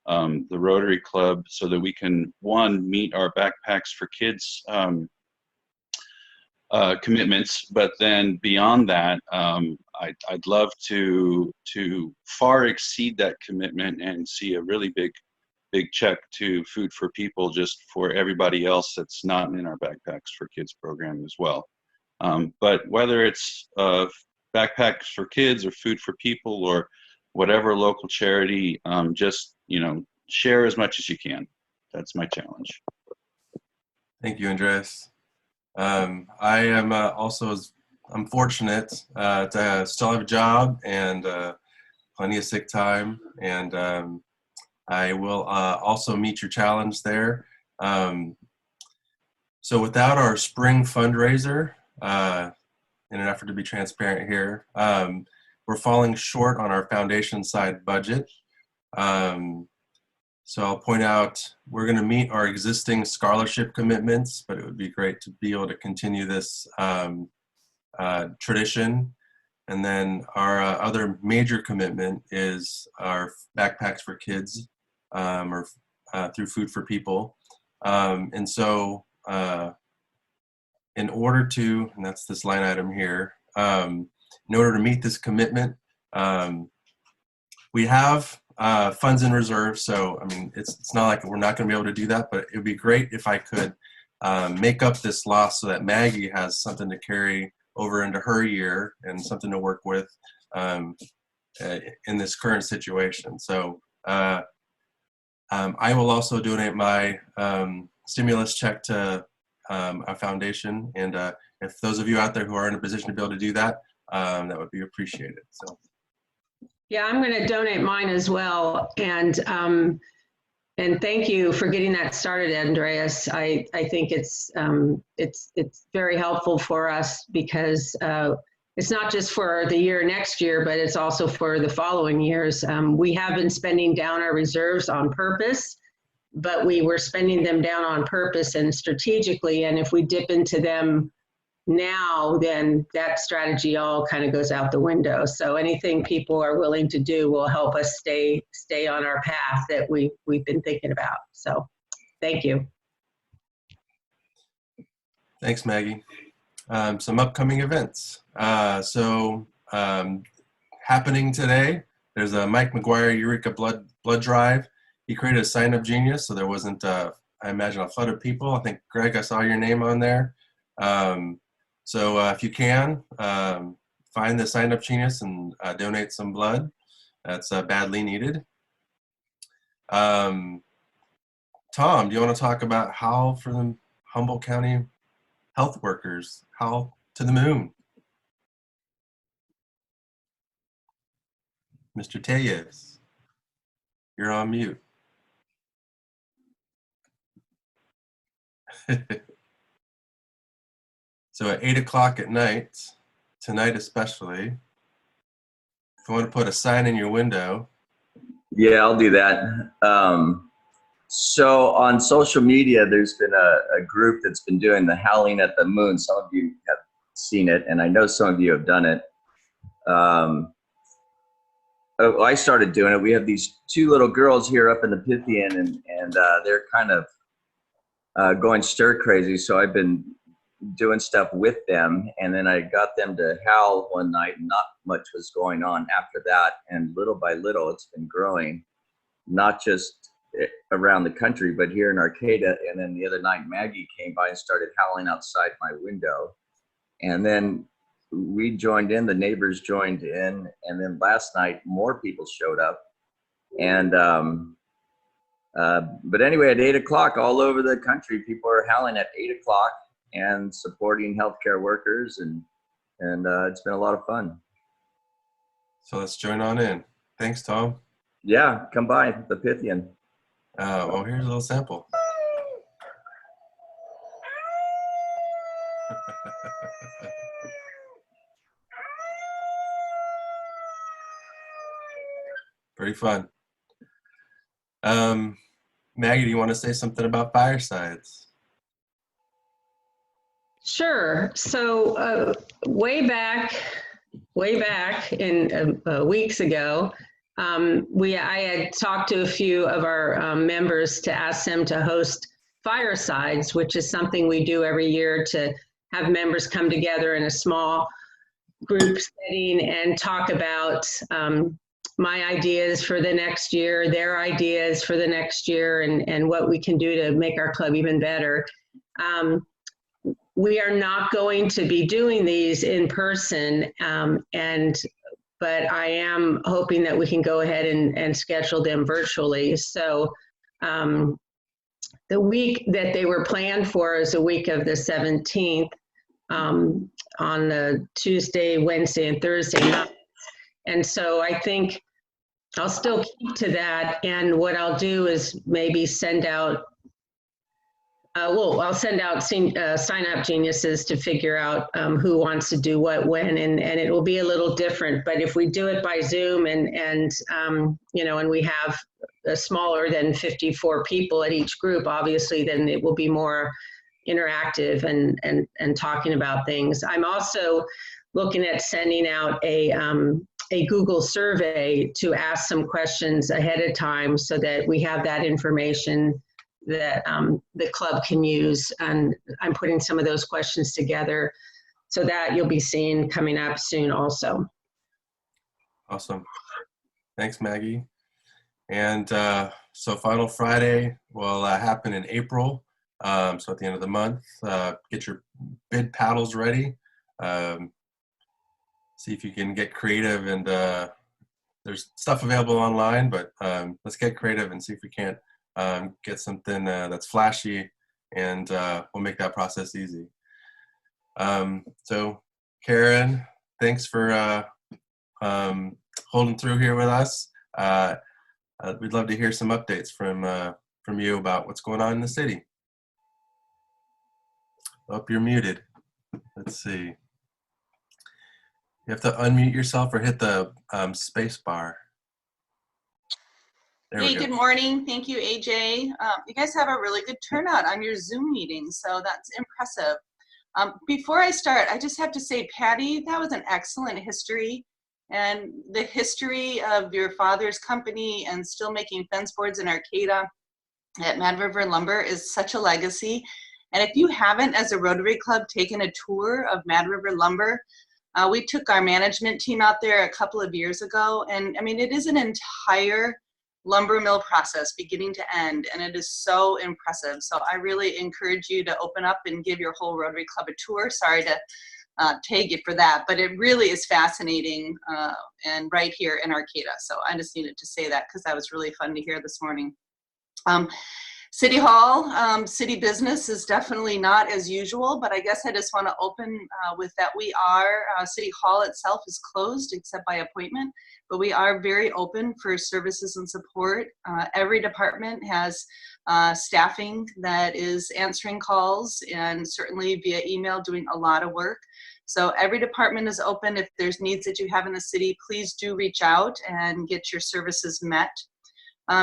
the Rotary Club so that we can, one, meet our Backpacks for Kids commitments, but then beyond that, I'd love to far exceed that commitment and see a really big check to Food for People, just for everybody else that's not in our Backpacks for Kids program as well. But whether it's Backpacks for Kids or Food for People or whatever local charity, just, share as much as you can. That's my challenge.
Thank you, Andreas. I am I'm fortunate to still have a job and plenty of sick time, and I will also meet your challenge there. So without our spring fundraiser, in an effort to be transparent here, we're falling short on our foundation side budget. So I'll point out, we're going to meet our existing scholarship commitments, but it would be great to be able to continue this tradition. And then our other major commitment is our Backpacks for Kids, or through Food for People. And so in order to, and that's this line item here, in order to meet this commitment, we have funds in reserve. So, I mean, it's not like we're not going to be able to do that, but it would be great if I could make up this loss so that Maggie has something to carry over into her year and something to work with in this current situation. So I will also donate my stimulus check to a foundation. And if those of you out there who are in a position to be able to do that, that would be appreciated. So.
Yeah, I'm going to donate mine as well. And thank you for getting that started, Andreas. I think it's very helpful for us because it's not just for the year next year, but it's also for the following years. We have been spending down our reserves on purpose, but we were spending them down on purpose and strategically. And if we dip into them now, then that strategy all kind of goes out the window. So anything people are willing to do will help us stay on our path that we've been thinking about. So thank you.
Thanks, Maggie. Some upcoming events. Happening today, there's a Mike McGuire Eureka blood drive. He created a sign-up genius, so there wasn't, I imagine, a flood of people. I think, Greg, I saw your name on there. So if you can, find the sign-up genius and donate some blood. That's badly needed. Tom, do you want to talk about how for the Humboldt County health workers, how to the moon? Mr. Tellez, you're on mute. So at 8 o'clock at night, tonight especially, if you want to put a sign in your window.
Yeah, I'll do that. So on social media, there's been a group that's been doing the Howling at the Moon. Some of you have seen it, and I know some of you have done it. I started doing it. We have these two little girls here up in the Pythian, and they're kind of going stir crazy. So I've been doing stuff with them, and then I got them to howl one night, and not much was going on after that. And little by little, it's been growing, not just around the country, but here in Arcata. And then the other night, Maggie came by and started howling outside my window. And then we joined in, the neighbors joined in, and then last night, more people showed up. And but anyway, at 8 o'clock, all over the country, people are howling at 8 o'clock and supporting healthcare workers, and it's been a lot of fun.
So let's join on in. Thanks, Tom.
Yeah, come by the Pythian.
Well, here's a little sample. Pretty fun. Maggie, do you want to say something about firesides?
Sure. So way back in weeks ago, I had talked to a few of our members to ask them to host firesides, which is something we do every year to have members come together in a small group setting and talk about my ideas for the next year, their ideas for the next year, and what we can do to make our club even better. We are not going to be doing these in person, but I am hoping that we can go ahead and schedule them virtually. So the week that they were planned for is the week of the 17th, on the Tuesday, Wednesday, and Thursday night. And so I think I'll still keep to that, and what I'll do is maybe send out, I'll send out sign up geniuses to figure out who wants to do what when, and it will be a little different. But if we do it by Zoom and you know, and we have a smaller than 54 people at each group, obviously, then it will be more interactive and talking about things. I'm also looking at sending out a Google survey to ask some questions ahead of time so that we have that information that the club can use. And I'm putting some of those questions together so that you'll be seeing coming up soon also.
Awesome. Thanks, Maggie. And so Final Friday will happen in April. So at the end of the month, get your bid paddles ready. See if you can get creative, and there's stuff available online, but let's get creative and see if we can't get something that's flashy, and we'll make that process easy. So Karen, thanks for holding through here with us. We'd love to hear some updates from you about what's going on in the city. Oh, you're muted. Let's see. You have to unmute yourself or hit the space bar. There
Hey,
we go.
good morning. Thank you, AJ. You guys have a really good turnout on your Zoom meeting, so that's impressive. Before I start, I just have to say, Patti, that was an excellent history. And the history of your father's company and still making fence boards in Arcata at Mad River Lumber is such a legacy. And if you haven't, as a Rotary Club, taken a tour of Mad River Lumber, we took our management team out there a couple of years ago, and I mean, it is an entire lumber mill process beginning to end, and it is so impressive. So I really encourage you to open up and give your whole Rotary Club a tour. Sorry to tag you for that, but it really is fascinating and right here in Arcata. So I just needed to say that because that was really fun to hear this morning. City Hall, city business is definitely not as usual, but I guess I just want to open with that we are, City Hall itself is closed except by appointment, but we are very open for services and support. Every department has staffing that is answering calls and certainly via email doing a lot of work. So every department is open. If there's needs that you have in the city, please do reach out and get your services met.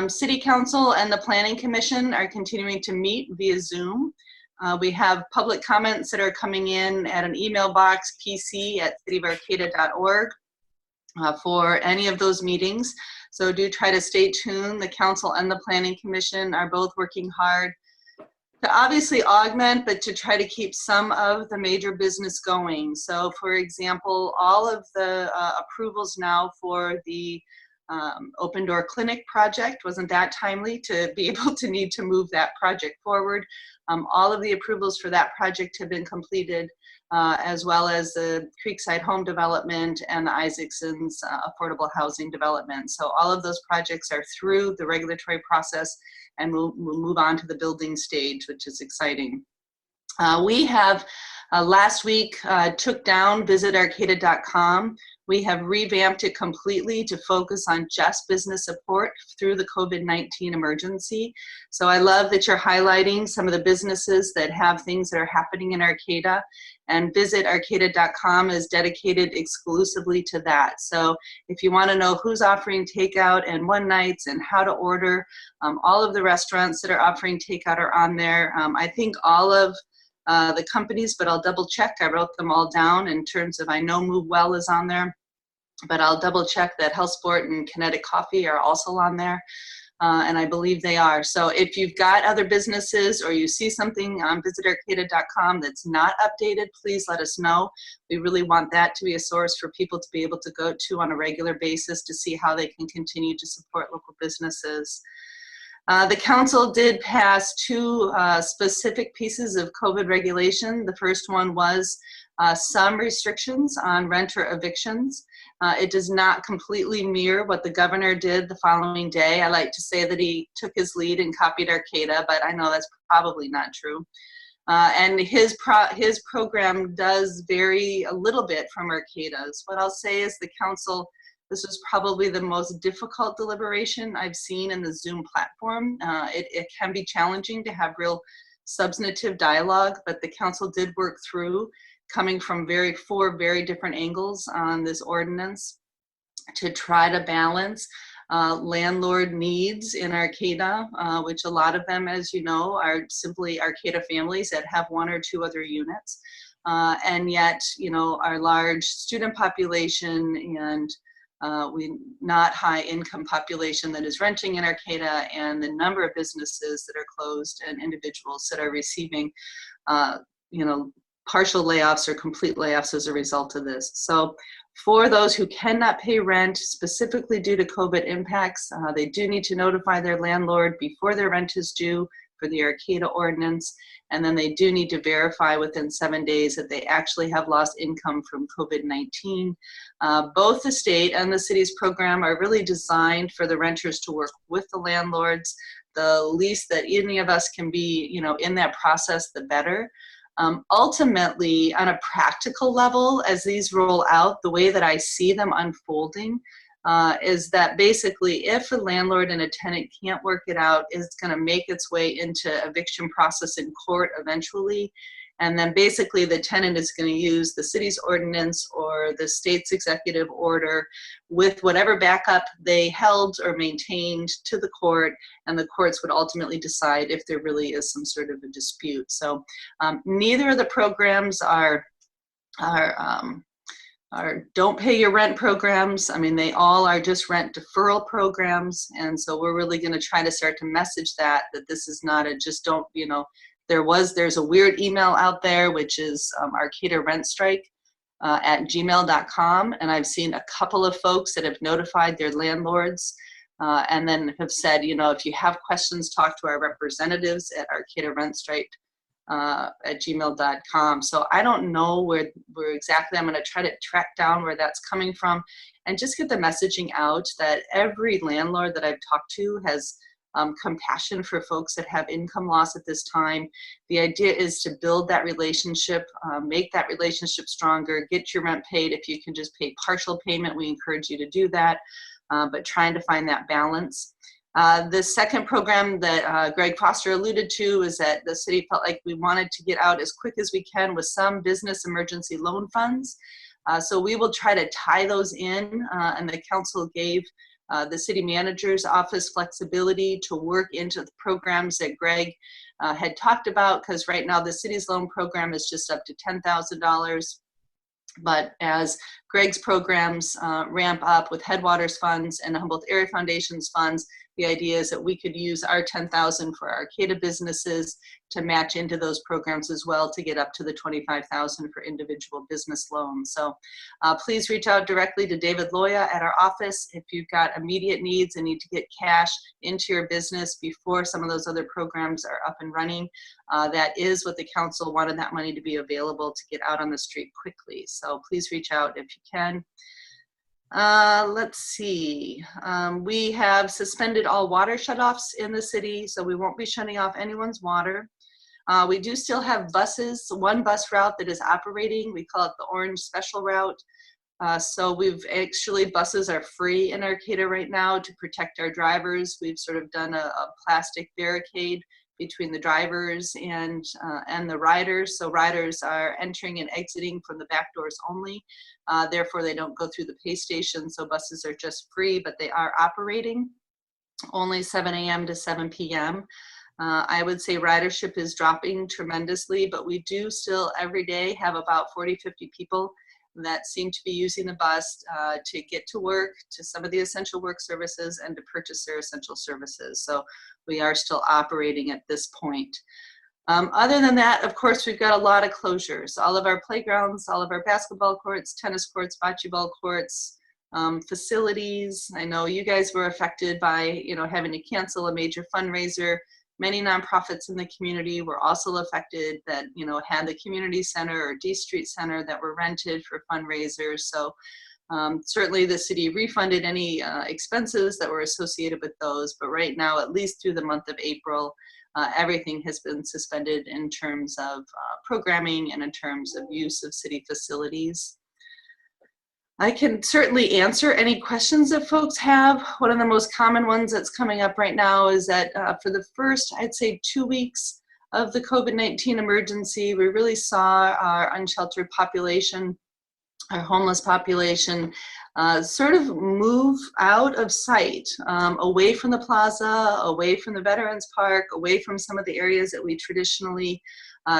City Council and the Planning Commission are continuing to meet via Zoom. We have public comments that are coming in at an email box, pc@cityofarcata.org, for any of those meetings. So do try to stay tuned. The Council and the Planning Commission are both working hard to obviously augment, but to try to keep some of the major business going. So for example, all of the approvals now for the Open Door Clinic project, wasn't that timely to be able to need to move that project forward. All of the approvals for that project have been completed, as well as the Creekside Home Development and the Isaacson's Affordable Housing Development. So all of those projects are through the regulatory process, and we'll move on to the building stage, which is exciting. We have last week took down visitarcata.com. We have revamped it completely to focus on just business support through the COVID-19 emergency. So I love that you're highlighting some of the businesses that have things that are happening in Arcata, and visitarcata.com is dedicated exclusively to that. So if you want to know who's offering takeout and one nights and how to order, all of the restaurants that are offering takeout are on there. I think all of the companies, but I'll double check. I wrote them all down in terms of, I know Move Well is on there, but I'll double check that HealthSport and Kinetic Coffee are also on there. And I believe they are. So if you've got other businesses or you see something on visitarcata.com that's not updated, please let us know. We really want that to be a source for people to be able to go to on a regular basis to see how they can continue to support local businesses. The council did pass two specific pieces of COVID regulation. The first one was some restrictions on renter evictions. It does not completely mirror what the governor did the following day. I like to say that he took his lead and copied Arcata, but I know that's probably not true. And his program does vary a little bit from Arcata's. What I'll say is the council This was probably the most difficult deliberation I've seen in the Zoom platform. It can be challenging to have real substantive dialogue, but the council did work through coming from four very different angles on this ordinance to try to balance landlord needs in Arcata, which a lot of them, as you know, are simply Arcata families that have one or two other units. And yet, you know, our large student population and not high income population that is renting in Arcata, and the number of businesses that are closed and individuals that are receiving, you know, partial layoffs or complete layoffs as a result of this. So for those who cannot pay rent, specifically due to COVID impacts, they do need to notify their landlord before their rent is due for the Arcata ordinance. And then they do need to verify within 7 days that they actually have lost income from COVID-19. Both the state and the city's program are really designed for the renters to work with the landlords. The least that any of us can be, you know, in that process, the better. Ultimately, on a practical level, as these roll out, the way that I see them unfolding is that basically if a landlord and a tenant can't work it out, it's going to make its way into eviction process in court eventually. And then basically the tenant is going to use the city's ordinance or the state's executive order with whatever backup they held or maintained to the court, and the courts would ultimately decide if there really is some sort of a dispute. So neither of the programs are don't pay your rent programs. I mean, they all are just rent deferral programs. And so we're really going to try to start to message that this is not a just don't, you know, there's a weird email out there, which is Arcata Rent Strike at gmail.com. And I've seen a couple of folks that have notified their landlords and then have said, you know, if you have questions, talk to our representatives at Arcata Rent Strike at gmail.com. So I don't know where exactly. I'm going to try to track down where that's coming from and just get the messaging out that every landlord that I've talked to has compassion for folks that have income loss at this time. The idea is to build that relationship, make that relationship stronger, get your rent paid. If you can just pay partial payment, we encourage you to do that, but trying to find that balance. The second program that Greg Foster alluded to is that the city felt like we wanted to get out as quick as we can with some business emergency loan funds. So we will try to tie those in, and the council gave the city manager's office flexibility to work into the programs that Greg had talked about, because right now the city's loan program is just up to $10,000. But as Greg's programs ramp up with Headwaters funds and Humboldt Area Foundation's funds, the idea is that we could use our $10,000 for Arcata businesses to match into those programs as well to get up to the $25,000 for individual business loans. So please reach out directly to David Loya at our office if you've got immediate needs and need to get cash into your business before some of those other programs are up and running. That is what the council wanted that money to be available to get out on the street quickly. So please reach out if you can. Let's see. We have suspended all water shutoffs in the city, so we won't be shutting off anyone's water. We do still have buses, one bus route that is operating. We call it the Orange Special Route. So buses are free in Arcata right now to protect our drivers. We've sort of done a plastic barricade between the drivers and the riders. So riders are entering and exiting from the back doors only. Therefore, they don't go through the pay station. So buses are just free, but they are operating only 7 a.m. to 7 p.m. I would say ridership is dropping tremendously, but we do still every day have about 40, 50 people that seem to be using the bus to get to work, to some of the essential work services, and to purchase their essential services. So we are still operating at this point. Other than that, of course, we've got a lot of closures. All of our playgrounds, all of our basketball courts, tennis courts, bocce ball courts, facilities. I know you guys were affected by, having to cancel a major fundraiser. Many nonprofits in the community were also affected that, had the community center or D Street Center that were rented for fundraisers. So certainly the city refunded any expenses that were associated with those. But right now, at least through the month of April, everything has been suspended in terms of programming and in terms of use of city facilities. I can certainly answer any questions that folks have. One of the most common ones that's coming up right now is that for the first, I'd say 2 weeks of the COVID-19 emergency, we really saw our unsheltered population, our homeless population, sort of move out of sight, away from the plaza, away from the Veterans Park, away from some of the areas that we traditionally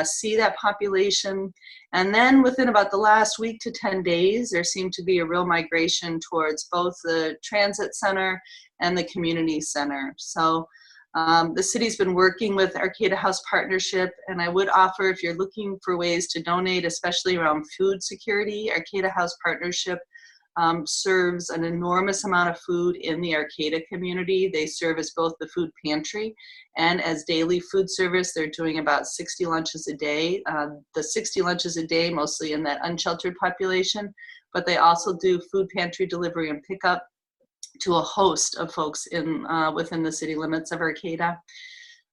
see that population. And then within about the last week to 10 days, there seemed to be a real migration towards both the transit center and the community center. So the city's been working with Arcata House Partnership, and I would offer, if you're looking for ways to donate, especially around food security, Arcata House Partnership serves an enormous amount of food in the Arcata community. They serve as both the food pantry and as daily food service. They're doing about 60 lunches a day. The 60 lunches a day, mostly in that unsheltered population, but they also do food pantry delivery and pickup to a host of folks in within the city limits of Arcata.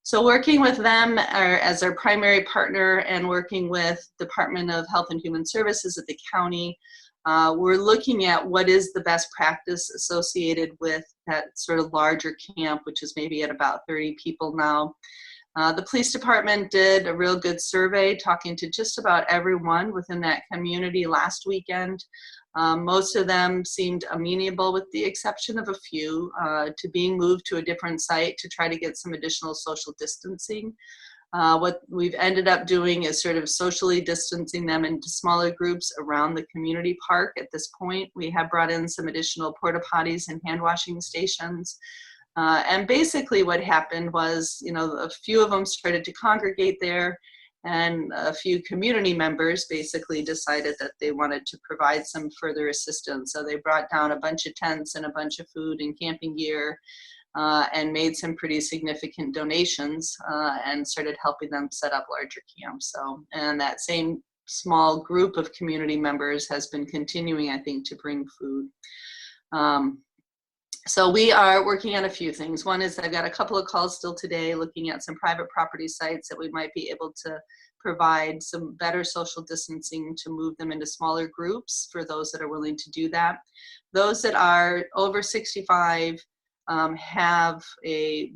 So working with them as our primary partner and working with Department of Health and Human Services at the county, we're looking at what is the best practice associated with that sort of larger camp, which is maybe at about 30 people now. The police department did a real good survey talking to just about everyone within that community last weekend. Most of them seemed amenable, with the exception of a few, to being moved to a different site to try to get some additional social distancing. What we've ended up doing is sort of socially distancing them into smaller groups around the community park at this point. We have brought in some additional porta potties and hand washing stations. And basically what happened was, you know, a few of them started to congregate there, and a few community members basically decided that they wanted to provide some further assistance. So they brought down a bunch of tents and a bunch of food and camping gear, and made some pretty significant donations, and started helping them set up larger camps. So, and that same small group of community members has been continuing, I think, to bring food. So we are working on a few things. One is I've got a couple of calls still today looking at some private property sites that we might be able to provide some better social distancing to move them into smaller groups for those that are willing to do that. Those that are over 65 have a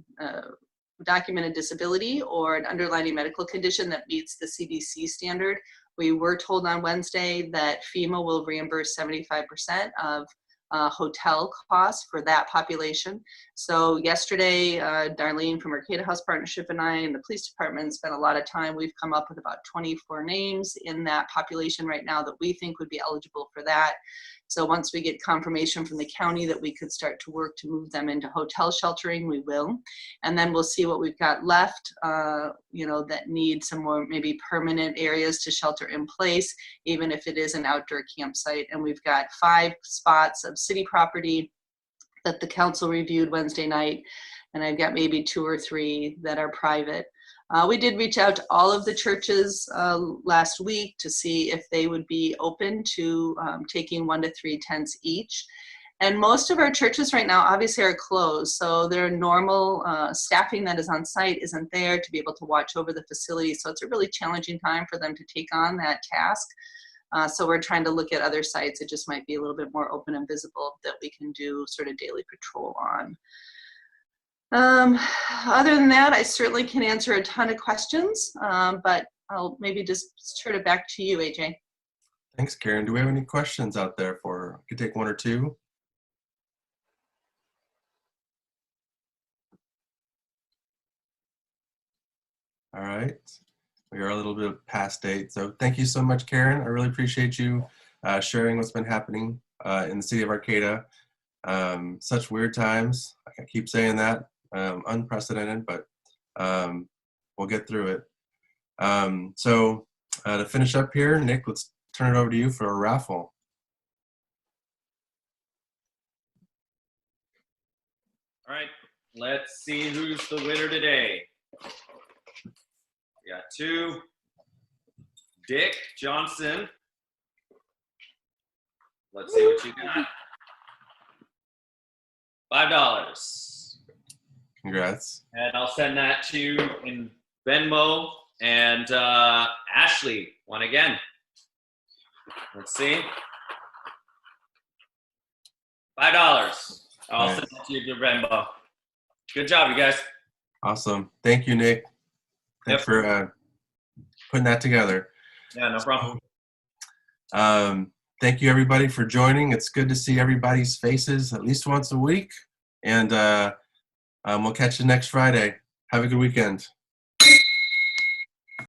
documented disability or an underlying medical condition that meets the CDC standard. We were told on Wednesday that FEMA will reimburse 75% of hotel costs for that population. So yesterday, Darlene from Arcata House Partnership and I and the police department spent a lot of time. We've come up with about 24 names in that population right now that we think would be eligible for that. So once we get confirmation from the county that we could start to work to move them into hotel sheltering, we will. And then we'll see what we've got left, you know, that need some more maybe permanent areas to shelter in place, even if it is an outdoor campsite. And we've got 5 spots of city property that the council reviewed Wednesday night. And I've got maybe 2 or 3 that are private. We did reach out to all of the churches last week to see if they would be open to taking 1 to 3 tents each. And most of our churches right now obviously are closed, so their normal staffing that is on site isn't there to be able to watch over the facility. So it's a really challenging time for them to take on that task. So we're trying to look at other sites that just might be a little bit more open and visible that we can do sort of daily patrol on. Other than that, I certainly can answer a ton of questions, but I'll maybe just turn it back to you, AJ.
Thanks, Karen. Do we have any questions out there for, I could take 1 or 2? All right. We are a little bit past date. So thank you so much, Karen. I really appreciate you sharing what's been happening in the city of Arcata. Such weird times. I keep saying that. Unprecedented, but we'll get through it. So to finish up here, Nick, let's turn it over to you for a raffle.
All right, let's see who's the winner today. We got 2. Dick Johnson. Let's see what you got. $5.
Congrats.
And I'll send that to you in Venmo. And Ashley won again. Let's see. $5. I'll
Nice.
send it to you to Venmo. Good job, you guys.
Awesome. Thank you, Nick. Thanks for putting that together.
Yeah, no problem.
Thank you, everybody, for joining. It's good to see everybody's faces at least once a week. And we'll catch you next Friday. Have a good weekend.